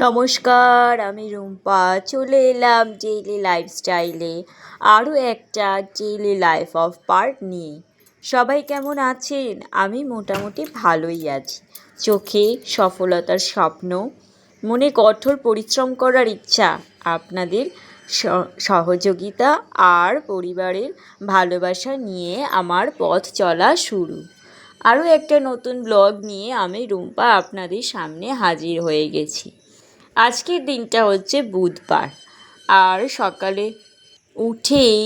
নমস্কার, আমি রুম্পা চলে এলাম ডেইলি লাইফস্টাইলে আরও একটা ডেইলি লাইফ অফ পার্ট নিয়ে। সবাই কেমন আছেন? আমি মোটামুটি ভালোই আছি। চোখে সফলতার স্বপ্ন, মনে কঠোর পরিশ্রম করার ইচ্ছা, আপনাদের সহযোগিতা আর পরিবারের ভালোবাসা নিয়ে আমার পথ চলা শুরু। আরও একটা নতুন ব্লগ নিয়ে আমি রুম্পা আপনাদের সামনে হাজির হয়ে গেছি। আজকের দিনটা হচ্ছে বুধবার, আর সকালে উঠেই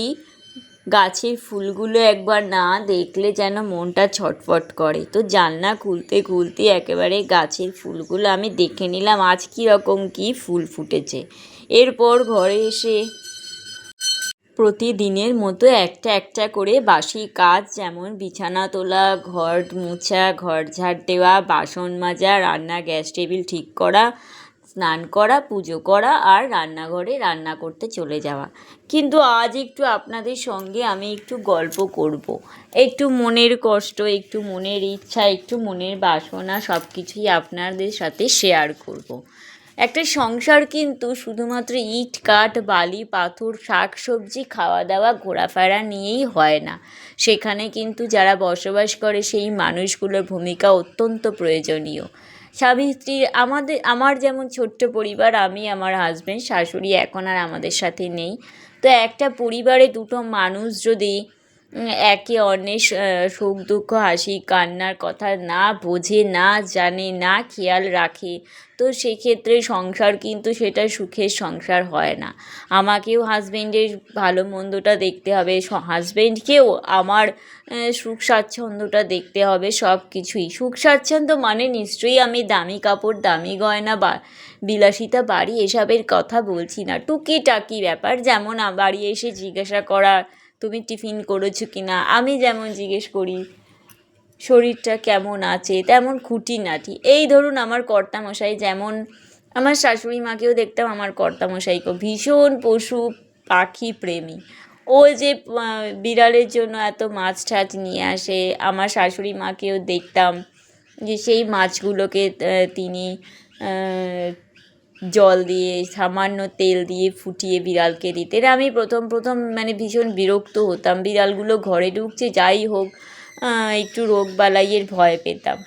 গাছের ফুলগুলো একবার না দেখলে যেন মনটা ছটফট করে। তো জানলা খুলতে খুলতে একেবারে গাছের ফুলগুলো আমি দেখে নিলাম আজ কীরকম কী ফুল ফুটেছে। এরপর ঘরে এসে প্রতিদিনের মতো একটা একটা করে বাসি কাজ, যেমন বিছানা তোলা, ঘর মোছা, ঘর ঝাড় দেওয়া, বাসন মাজা, রান্না গ্যাস টেবিল ঠিক করা, স্নান করা, পুজো করা আর রান্নাঘরে রান্না করতে চলে যাওয়া। কিন্তু আজ একটু আপনাদের সঙ্গে আমি একটু গল্প করব, একটু মনের কষ্ট, একটু মনের ইচ্ছা, একটু মনের বাসনা সব কিছুই আপনাদের সাথে শেয়ার করব। একটা সংসার কিন্তু শুধুমাত্র ইট কাঠ বালি পাথর শাক সবজি খাওয়া দাওয়া ঘোরাফেরা নিয়েই হয় না। সেখানে কিন্তু যারা বসবাস করে সেই মানুষগুলোর ভূমিকা অত্যন্ত প্রয়োজনীয়। স্বামী স্ত্রী আমার যেমন ছোট্ট পরিবার, আমি আমার হাজব্যান্ড শাশুড়ি এখন আর আমাদের সাথে নেই। তো একটা পরিবারে দুটো মানুষ যদি একে অন্যের সুখ দুঃখ হাসি কান্নার কথা না বোঝে, না জানে, না খেয়াল রাখে, তো সেক্ষেত্রে সংসার কিন্তু সেটা সুখের সংসার হয় না। আমাকেও হাজব্যান্ডের ভালো মন্দটা দেখতে হবে, হাজব্যান্ডকেও আমার সুখ স্বাচ্ছন্দ্যটা দেখতে হবে। সব কিছুই সুখ স্বাচ্ছন্দ্য মানে নিশ্চয়ই আমি দামি কাপড়, দামি গয়না বা বিলাসিতা বাড়ি এসবের কথা বলছি না। টুকিটাকি ব্যাপার, যেমন বাড়ি এসে জিজ্ঞাসা করা তুমি টিফিন করেছো কি না, আমি যেমন জিজ্ঞেস করি শরীরটা কেমন আছে, তেমন খুঁটিনাটি। এই ধরুন আমার কর্তামশাই, যেমন আমার শাশুড়ি মাকেও দেখতাম আমার কর্তামশাইকেও ভীষণ পশু পাখি প্রেমী। ও যে বিড়ালের জন্য এত মাছ টাছ নিয়ে আসে, আমার শাশুড়ি মাকেও দেখতাম যে সেই মাছগুলোকে তিনি জল দিয়ে সামান্য তেল দিয়ে ফুটিয়ে বিড়ালকে দিতেন। আমি প্রথম মানে ভীষণ বিরক্ত হতাম, বিড়ালগুলো ঘরে ঢুকছে যাই হোক, একটু রোগবালাইয়ের ভয় পেতাম।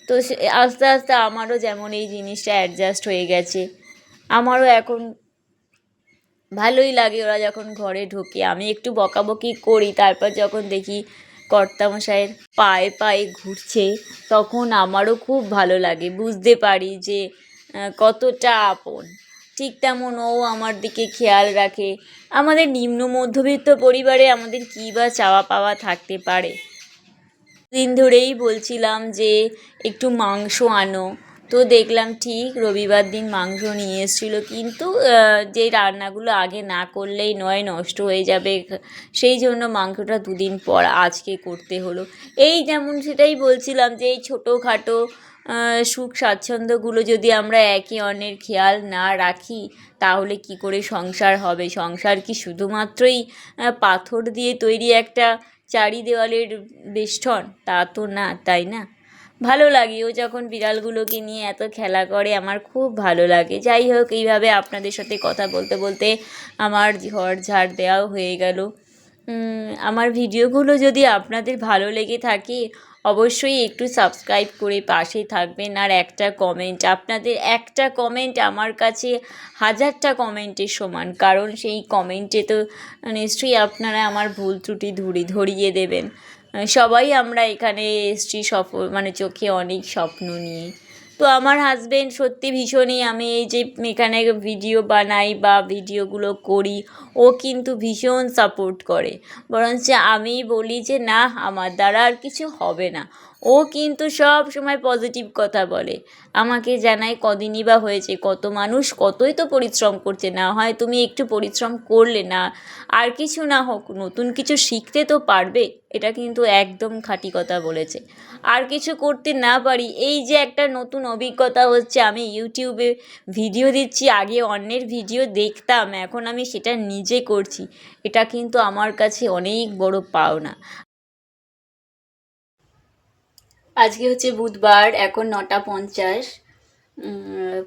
তো আস্তে আস্তে আমারও যেমন এই জিনিসটা অ্যাডজাস্ট হয়ে গেছে, আমারও এখন ভালোই লাগে ওরা যখন ঘরে ঢোকে। আমি একটু বকাবকি করি, তারপর যখন দেখি কর্তামশাইয়ের পায়ে পায়ে ঘুরছে তখন আমারও খুব ভালো লাগে, বুঝতে পারি যে কতটা আপন। ঠিক তেমন ও আমার দিকে খেয়াল রাখে। আমাদের নিম্ন মধ্যবিত্ত পরিবারে আমাদের কী বা চাওয়া পাওয়া থাকতে পারে। দিন ধরেই বলছিলাম যে একটু মাংস আনো, তো দেখলাম ঠিক রবিবার দিন মাংস নিয়ে এসেছিলো, কিন্তু যে রান্নাগুলো আগে না করলেই নয়, নষ্ট হয়ে যাবে, সেই জন্য মাংসটা দুদিন পর আজকে করতে হলো। এই যেমন সেটাই বলছিলাম যে এই ছোটোখাটো সুখ স্বাচ্ছন্দ্যগুলো যদি আমরা একে অন্যের খেয়াল না রাখি তাহলে কি করে সংসার হবে? সংসার কি শুধুমাত্রই পাথর দিয়ে তৈরি একটা চারি দেওয়ালের বেষ্টন? তা তো না, তাই না? ভালো লাগে ও যখন বিড়ালগুলোকে নিয়ে এত খেলা করে, আমার খুব ভালো লাগে। যাই হোক, এইভাবে আপনাদের সাথে কথা বলতে বলতে আমার ঘর ঝাড় দেওয়াও হয়ে গেল। আমার ভিডিওগুলো যদি আপনাদের ভালো লেগে থাকে অবশ্যই একটু সাবস্ক্রাইব করে পাশে থাকবেন, আর একটা কমেন্ট, আপনাদের একটা কমেন্ট আমার কাছে হাজারটা কমেন্টের সমান, কারণ সেই কমেন্টে তো নিশ্চয়ই আপনারা আমার ভুল ত্রুটি ধরিয়ে দেবেন। সবাই আমরা এখানে এসছি মানে চোখে অনেক স্বপ্ন নিয়ে। তো আমার হাজব্যান্ড সত্যি ভীষণই, আমি এই যে এখানে ভিডিও বানাই বা ভিডিওগুলো করি, ও কিন্তু ভীষণ সাপোর্ট করে। বরঞ্চ আমি বলি যে না আমার দ্বারা আর কিছু হবে না, ও কিন্তু সব সময় পজিটিভ কথা বলে। আমাকে জানায় কদিনই বা হয়েছে, কত মানুষ কতই তো পরিশ্রম করছে, না হয় তুমি একটু পরিশ্রম করলে না, আর কিছু না হোক নতুন কিছু শিখতে তো পারবে। এটা কিন্তু একদম খাঁটি কথা বলেছে। আর কিছু করতে না পারি, এই যে একটা নতুন অভিজ্ঞতা হচ্ছে, আমি ইউটিউবে ভিডিও দিচ্ছি, আগে অন্যের ভিডিও দেখতাম, এখন আমি সেটা নিজে করছি, এটা কিন্তু আমার কাছে অনেক বড় পাওনা। আজকে হচ্ছে বুধবার, এখন 9:50।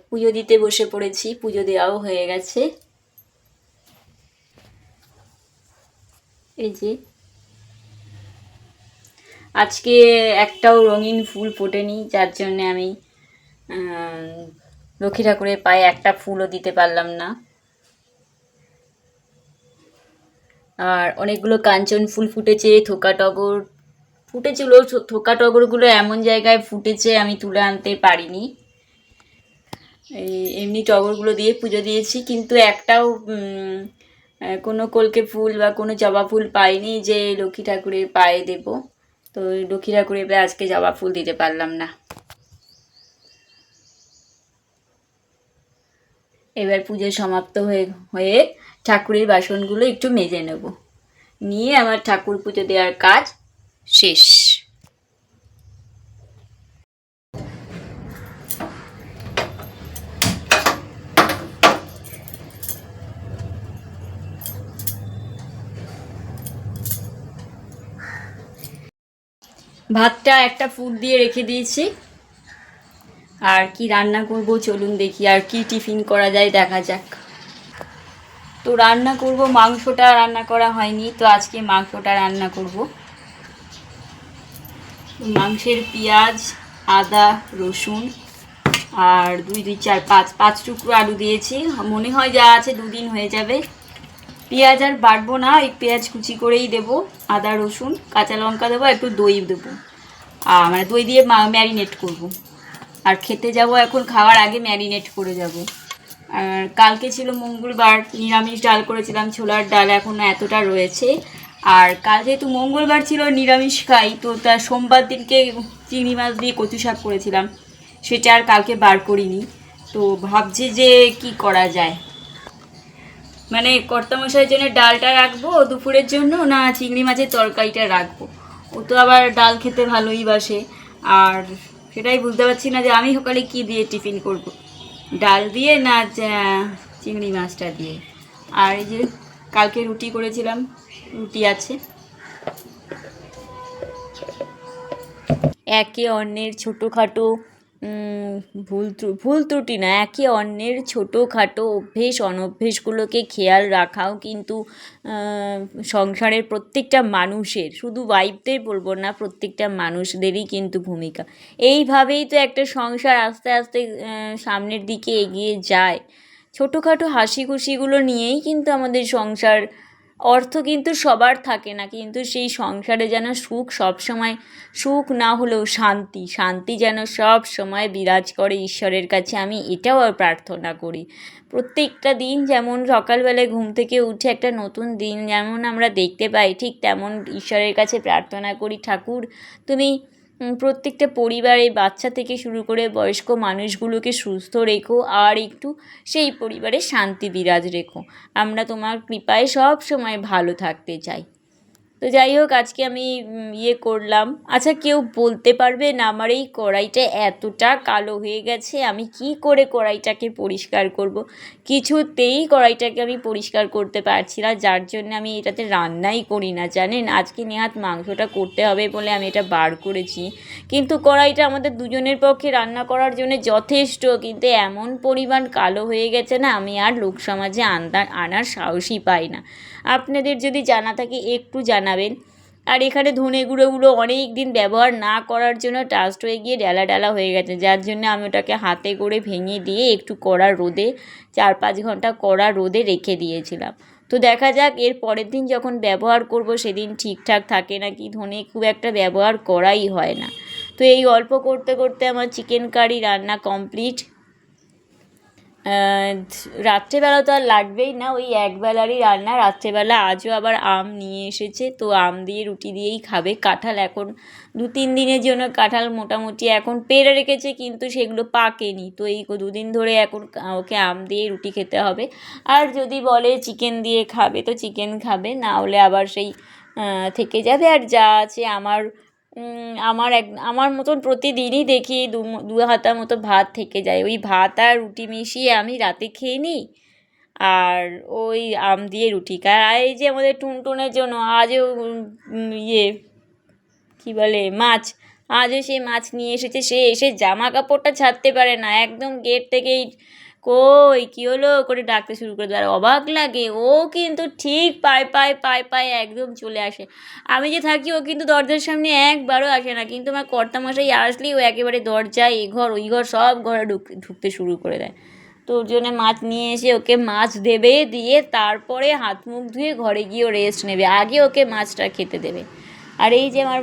পুজো দিতে বসে পড়েছি, পুজো দেওয়াও হয়ে গেছে। এই যে আজকে একটাও রঙিন ফুল ফোটেনি, যার জন্যে আমি লক্ষ্মী ঠাকুরের পায়ে একটা ফুলও দিতে পারলাম না। আর অনেকগুলো কাঞ্চন ফুল ফুটেছে, থোকা টগর ফুটেছিল। থোকা টগরগুলো এমন জায়গায় ফুটেছে আমি তুলে আনতে পারিনি। এই এমনি টগরগুলো দিয়ে পুজো দিয়েছি, কিন্তু একটাও কোনো কলকে ফুল বা কোনো জবা ফুল পাইনি যে লক্ষ্মী ঠাকুরের পায়ে দেব। তো লক্ষ্মী ঠাকুরের পায়ে আজকে জবা ফুল দিতে পারলাম না। এবার পুজো সমাপ্ত হয়ে ঠাকুরের বাসনগুলো একটু মেজে নেব, নিয়ে আমার ঠাকুর পুজো দেওয়ার কাজ শেষ। ভাতটা একটা ফুট দিয়ে রেখে দিয়েছি। আর কি রান্না করব চলুন দেখি, আর কি টিফিন করা যায় দেখা যাক। তো রান্না করব, মাংসটা রান্না করা হয়নি, তো আজকে মাংসটা রান্না করব। মাংসের পেঁয়াজ, আদা, রসুন আর 2 2 4 5 টুকরো আলু দিয়েছি। মনে হয় যা আছে 2 দিন হয়ে যাবে। পেঁয়াজ আর বাটবো না, এই পেঁয়াজ কুচি করেই দেবো, আদা রসুন কাঁচা লঙ্কা দেবো, একটু দই দেবো, মানে দই দিয়ে ম্যারিনেট করব। আর খেতে যাব এখন, খাওয়ার আগে ম্যারিনেট করে যাব। আর কালকে ছিল মঙ্গলবার, নিরামিষ ডাল করেছিলাম, ছোলার ডাল এখনও এতটা রয়েছে। আর কাল যেহেতু মঙ্গলবার ছিল, নিরামিষ খাই, তো তার সোমবার দিনকে চিংড়ি মাছ দিয়ে কচু শাক করেছিলাম, সেটা আর কালকে বার করিনি। তো ভাবছি যে কি করা যায়, মানে কর্তামশাইয়ের জন্য ডালটা রাখবো দুপুরের জন্য, না চিংড়ি মাছের তরকারিটা রাখবো। ও তো আবার ডাল খেতে ভালোই বাসে, আর সেটাই বুঝতে পারছি না যে আমি সকালে কি দিয়ে টিফিন করব, ডাল দিয়ে না চিংড়ি মাছটা দিয়ে। আর এই যে কালকে রুটি করেছিলাম, রুটি আছে। একে অন্যের ছোটোখাটো ভুল ত্রুটি না, একে অন্যের ছোটোখাটো অভ্যেস অনভ্যেসগুলোকে খেয়াল রাখাও কিন্তু সংসারের প্রত্যেকটা মানুষের, শুধু ওয়াইফদের বলবো না, প্রত্যেকটা মানুষদেরই কিন্তু ভূমিকা। এইভাবেই তো একটা সংসার আস্তে আস্তে সামনের দিকে এগিয়ে যায়। ছোটোখাটো হাসি খুশিগুলো নিয়েই কিন্তু আমাদের সংসার। অর্থ কিন্তু সবার থাকে না, কিন্তু সেই সংসারে যেন সুখ সবসময়, সুখ না হলেও শান্তি, শান্তি যেন সব সময় বিরাজ করে ঈশ্বরের কাছে, আমি এটাও প্রার্থনা করি। প্রত্যেকটা দিন যেমন সকালবেলায় ঘুম থেকে উঠে একটা নতুন দিন যেমন আমরা দেখতে পাই, ঠিক তেমন ঈশ্বরের কাছে প্রার্থনা করি, ঠাকুর তুমি প্রত্যেকটা পরিবারে বাচ্চা থেকে শুরু করে বয়স্ক মানুষগুলোকে সুস্থ রেখো, আর একটু সেই পরিবারে শান্তি বিরাজ রেখো। আমরা তোমার কৃপায় সব সময় ভালো থাকতে চাই। তো যাই হোক, আজকে আমি করলাম। আচ্ছা, কেউ বলতে পারবেন আমার এই কড়াইটা এতটা কালো হয়ে গেছে, আমি কি করে কড়াইটাকে পরিষ্কার করব? কিছুতেই কড়াইটাকে আমি পরিষ্কার করতে পারছি না, যার জন্য আমি এটাতে রান্নাই করি না, জানেন। আজকে নেহাত মাংসটা করতে হবে বলে আমি এটা বার করেছি, কিন্তু কড়াইটা আমাদের দুজনের পক্ষে রান্না করার জন্য যথেষ্ট, কিন্তু এমন পরিমাণ কালো হয়ে গেছে না, আমি আর লোক সমাজে আনার সাহসই পাই না। আপনাদের যদি জানা থাকে একটু জানাবেন। আর এখানে ধনে গুঁড়োগুলো অনেক দিন ব্যবহার না করার জন্য ডাস্ট হয়ে গিয়ে ডালা ডালা হয়ে গেছে, যার জন্য আমি ওটাকে হাতে করে ভেঙে দিয়ে একটু কড়া রোদে 4 5 ঘন্টা কড়া রোদে রেখে দিয়েছিলাম। তো দেখা যাক এর পরের দিন যখন ব্যবহার করব সেদিন ঠিকঠাক থাকে নাকি, ধনে খুব একটা ব্যবহার করাই হয় না। তো এই গল্প করতে করতে আমার চিকেন কারি রান্না কমপ্লিট। রাত্রেবেলা তো আর লাগবেই না, ওই একবেলারই রান্না। রাত্রেবেলা আজও আবার আম নিয়ে এসেছে, তো আম দিয়ে রুটি দিয়েই খাবে। কাঁঠাল এখন 2 3 দিনের জন্য কাঁঠাল মোটামুটি এখন পেড়ে রেখেছে, কিন্তু সেগুলো পাকেনি, তো এই 2 দিন ধরে এখন ওকে আম দিয়ে রুটি খেতে হবে। আর যদি বলে চিকেন দিয়ে খাবে তো চিকেন খাবে, না হলে আবার সেই থেকে যাবে। আর যা আছে আমার মতন প্রতিদিনই দেখি 2 হাতা মতো ভাত থেকে যায়, ওই ভাত আর রুটি মিশিয়ে আমি রাতে খেয়ে নিই, আর ওই আম দিয়ে রুটি খাই। আর এই যে আমাদের টুনটুনের জন্য আজও কী বলে মাছ, আজও সে মাছ নিয়ে এসেছে, সে এসে জামা কাপড়টা ছাড়তে পারে না, একদম গেট থেকেই কই কী হলো করে ডাকতে শুরু করে দেয়। আর অবাক লাগে, ও কিন্তু ঠিক পায়ে পায়ে পায়ে পায়ে একদম চলে আসে। আমি যে থাকি ও কিন্তু দরজার সামনে একবারও আসে না, কিন্তু আমার কর্তামশাই আসলেই ও একেবারে দরজায় এ ঘর ওই ঘর সব ঘরে ঢুকতে শুরু করে দেয়। তো ওর জন্য মাছ নিয়ে এসে ওকে মাছ দেবে, দিয়ে তারপরে হাত মুখ ধুয়ে ঘরে গিয়ে রেস্ট নেবে, আগে ওকে মাছটা খেতে দেবে। আর এই যে আমার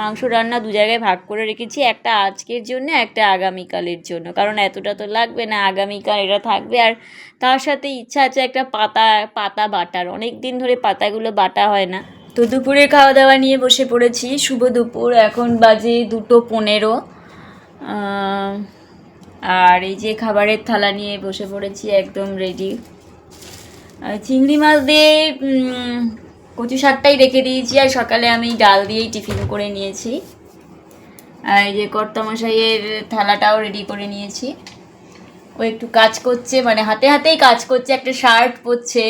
মাংস রান্না দু জায়গায় ভাগ করে রেখেছি, একটা আজকের জন্য, একটা আগামীকালের জন্য, কারণ এতটা তো লাগবে না, আগামীকাল এটা থাকবে। আর তার সাথে ইচ্ছা আছে একটা পাতা বাটার, অনেক দিন ধরে পাতাগুলো বাটা হয় না। তো দুপুরে খাওয়া দাওয়া নিয়ে বসে পড়েছি। শুভ দুপুর, এখন বাজে 2:15। আর এই যে খাবারের থালা নিয়ে বসে পড়েছি, একদম রেডি। চিংড়ি মাছ দিয়ে কচু শাকটাই রেখে দিয়েছি, আর সকালে আমি ডাল দিয়েই টিফিন করে নিয়েছি। আর এই যে কর্তামশাইয়ের থালাটাও রেডি করে নিয়েছি। ও একটু কাজ করছে, মানে হাতে হাতেই কাজ করছে, একটা শার্ট পরছে।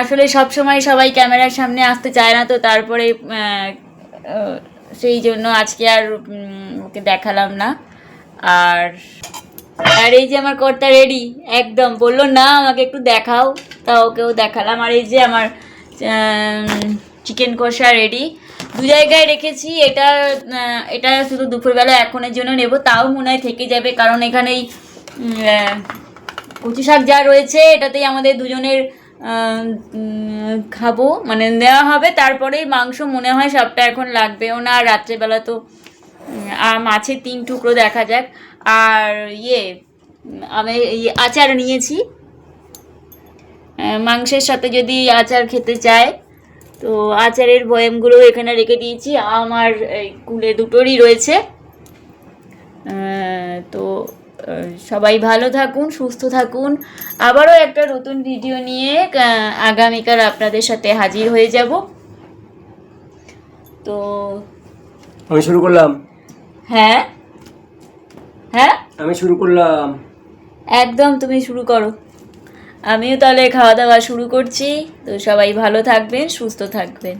আসলে সব সময় সবাই ক্যামেরার সামনে আসতে চায় না, তো তারপরে সেই জন্য আজকে আর ওকে দেখালাম না। আর আর এই যে আমার কর্তা রেডি, একদম বললো না আমাকে একটু দেখাও, তা ওকেও দেখালাম। আর এই যে আমার চিকেন কষা রেডি, দু জায়গায় রেখেছি। এটা শুধু দুপুরবেলা এখনের জন্য নেব, তাও মনে হয় থেকে যাবে, কারণ এখানেই কচু শাক যা রয়েছে এটাতেই আমাদের দুজনের খাবো, মানে নেওয়া হবে। তারপরেই মাংস মনে হয় সবটা এখন লাগবেও না, আর রাত্রেবেলা তো আর মাছের 3 টুকরো দেখা যাক। আর আমি আচার নিয়েছি, মাংসের সাথে যদি আচার খেতে চায় তো আচারের বয়ামগুলো এখানে রেখে দিয়েছি, আমার এই কুলে দুটোরই রয়েছে। তো সবাই ভালো থাকুন, সুস্থ থাকুন। আবারও একটা নতুন ভিডিও নিয়ে আগামীকাল আপনাদের সাথে হাজির হয়ে যাব। তো আমি শুরু করলাম। হ্যাঁ হ্যাঁ, আমি শুরু করলাম। একদম তুমি শুরু করো। আমিও তাহলে খাওয়া দাওয়া শুরু করছি। তো সবাই ভালো থাকবেন, সুস্থ থাকবেন।